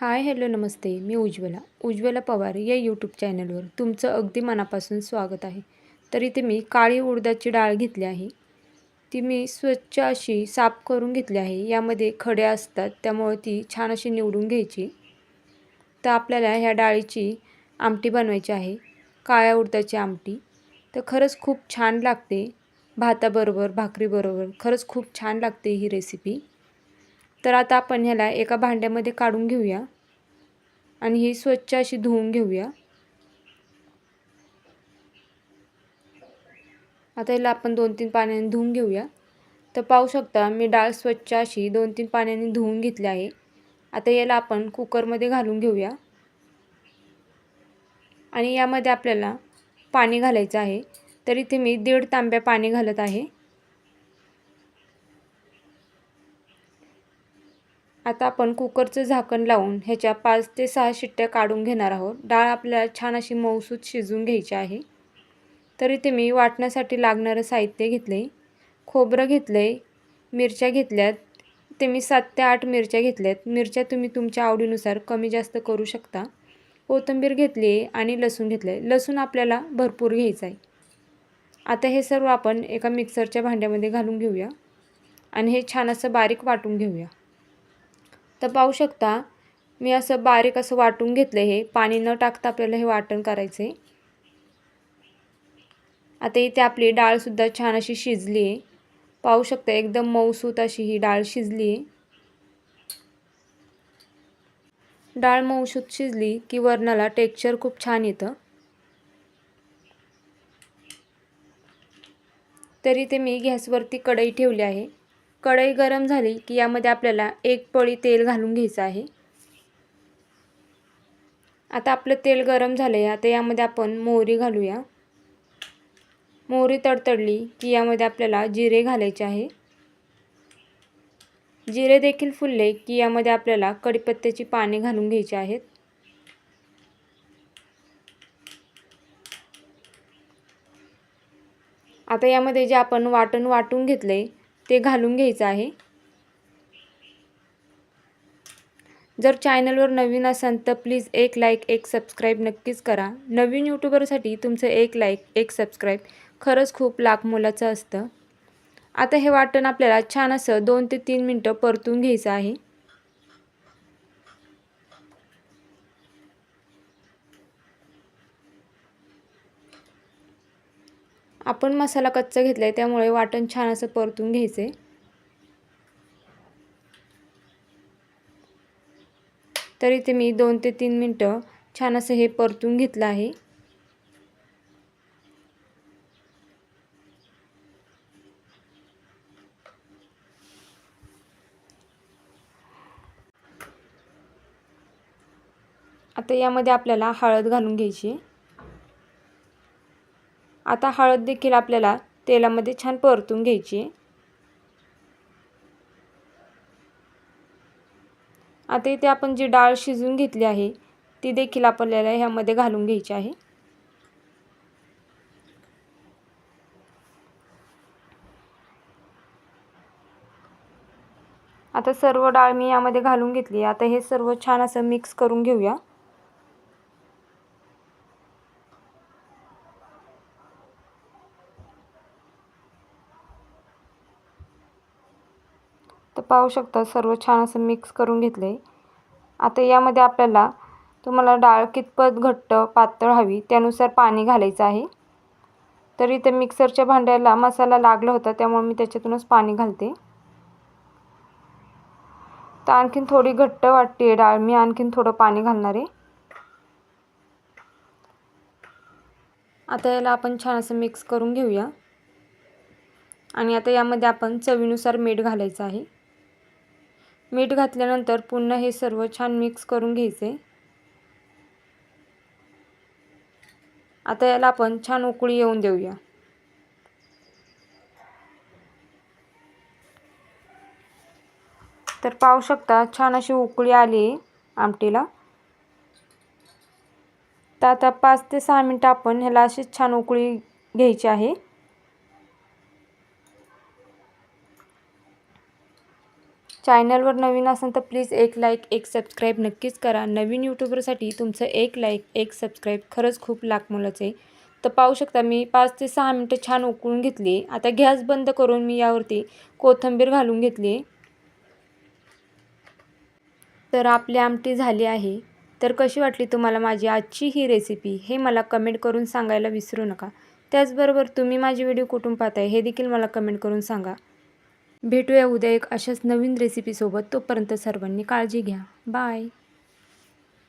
Hi hello नमस्ते. मी उज्ज्वला पवार या YouTube चॅनलवर तुमचं अगदी मनापासून स्वागत आहे. तर इथे मी काळी उडदाची डाळ घेतली आहे. ती मी स्वच्छ अशी साफ करून घेतली आहे. यामध्ये खडे असतात त्यामुळे ती छान अशी निवडून घ्यायची. तर आपल्याला ह्या डाळीची आमटी बनवायची आहे, काळ्या उडदाची आमटी. तर खरंच खूप छान लागते भाताबरोबर, भाकरीबरोबर. खरंच खूप छान लागते ही रेसिपी. तर आता आपण ह्याला एका भांड्यामध्ये काढून घेऊया आणि ही स्वच्छ अशी धुवून घेऊया. आता ह्याला आपण 2-3 पाण्याने धुवून घेऊया. तर पाहू शकता मी डाळ स्वच्छ अशी 2-3 पाण्याने धुवून घेतली आहे. आता याला आपण कुकरमध्ये घालून घेऊया आणि यामध्ये आपल्याला पाणी घालायचं आहे. तर इथे मी 1.5 तांब्या पाणी घालत आहे. आता आपण कुकरचं झाकण लावून ह्याच्या 5 ते 6 शिट्ट्या काढून घेणार आहोत. डाळ आपल्याला छान अशी मऊसूत शिजवून घ्यायची आहे. तर इथे मी वाटण्यासाठी लागणारं साहित्य घेतले. खोबरं घेतलंय, मिरच्या घेतल्यात. ते मी 7 ते 8 मिरच्या घेतल्यात. मिरच्या तुम्ही तुमच्या आवडीनुसार कमी जास्त करू शकता. कोथिंबीर घेतली आहे आणि लसूण घेतलं आहे. लसूण आपल्याला भरपूर घ्यायचा आहे. आता हे सर्व आपण एका मिक्सरच्या भांड्यामध्ये घालून घेऊया आणि हे छान असं बारीक वाटून घेऊया. तर पाहू शकता मी असं बारीक असं वाटून घेतलं. हे पाणी न टाकता आपल्याला हे वाटण करायचं आहे. आता इथे आपली डाळसुद्धा छान अशी शिजली आहे. पाहू शकता एकदम मऊसूत अशी ही डाळ शिजली आहे. डाळ मऊसूत शिजली की वरणाला टेक्स्चर खूप छान येतं. तरी ते मी गॅसवरती कढई ठेवली आहे. कढई गरम झाली की यामध्ये आपल्याला 1 पळी तेल घालून घ्यायचं आहे. आता आपलं तेल गरम झाले. आता यामध्ये आपण मोहरी घालूया. मोहरी तडतडली की यामध्ये आपल्याला जिरे घालायचे आहे. जिरे देखील फुलले की यामध्ये आपल्याला कढीपत्त्याची पाने घालून घ्यायची आहेत. आता यामध्ये जे आपण वाटण वाटून घेतले ते घालून घ्यायचं आहे. जर चॅनलवर नवीन असाल तर प्लीज एक लाईक, एक सबस्क्राईब नक्कीच करा. नवीन यूट्यूबरसाठी तुमचं एक लाईक, एक सबस्क्राईब खरंच खूप लाख मोलाचं असतं. आता हे वाटण आपल्याला छान असं 2 ते 3 मिनटं परतून घ्यायचं आहे. आपण मसाला कच्चा घेतला आहे त्यामुळे वाटण छान असं परतून घ्यायचं आहे. तर इथे मी 2 ते 3 मिनटं छान असं हे परतून घेतलं आहे. आता यामध्ये आपल्याला हळद घालून घ्यायची. आता हळद देखील आपल्याला तेलामध्ये छान परतून घ्यायची. आता इथे आपण जी डाळ शिजवून घेतली आहे ती देखील आपल्याला ह्यामध्ये घालून घ्यायची आहे. आता सर्व डाळ मी यामध्ये घालून घेतली. आता हे सर्व छान असं मिक्स करून घेऊया. तर पाहू शकता सर्व छान असं मिक्स करून घेतले. आता यामध्ये आपल्याला तुम्हाला डाळ कितपत घट्ट पातळ हवी त्यानुसार पाणी घालायचं आहे. तर इथे मिक्सरच्या भांड्याला मसाला लागला होता त्यामुळे मी त्याच्यातूनच पाणी घालते. तर आणखीन थोडी घट्ट वाटते डाळ, मी आणखीन थोडं पाणी घालणार आहे. आता याला आपण छान असं मिक्स करून घेऊया आणि आता यामध्ये आपण चवीनुसार मीठ घालायचं आहे. मीठ घातल्यानंतर पुन्हा हे सर्व छान मिक्स करून घ्यायचे. आता याला आपण छान उकळी येऊन देऊया. तर पाहू शकता छान अशी उकळी आली आहे आमटीला. तर आता 5 ते 6 मिनटं आपण ह्याला अशी छान उकळी घ्यायची आहे. चॅनलवर नवीन असाल तर प्लीज एक लाईक एक सबस्क्राईब नक्कीच करा. नवीन यूट्यूबरसाठी तुमचं एक लाईक एक सबस्क्राईब खरंच खूप लाखमोलाचं आहे. तर पाहू शकता मी 5 ते 6 मिनटं छान उकळून घेतली. आता गॅस बंद करून मी यावरती कोथिंबीर घालून घेतली. तर आपली आमटी झाली आहे. तर कशी वाटली तुम्हाला माझी आजची ही रेसिपी हे मला कमेंट करून सांगायला विसरू नका. त्याचबरोबर तुम्ही माझी व्हिडिओ कुठून पाहताय हे देखील मला कमेंट करून सांगा. भेटूया उद्या एक अशाच नवीन रेसिपीसोबत. तोपर्यंत सर्वांनी काळजी घ्या. बाय.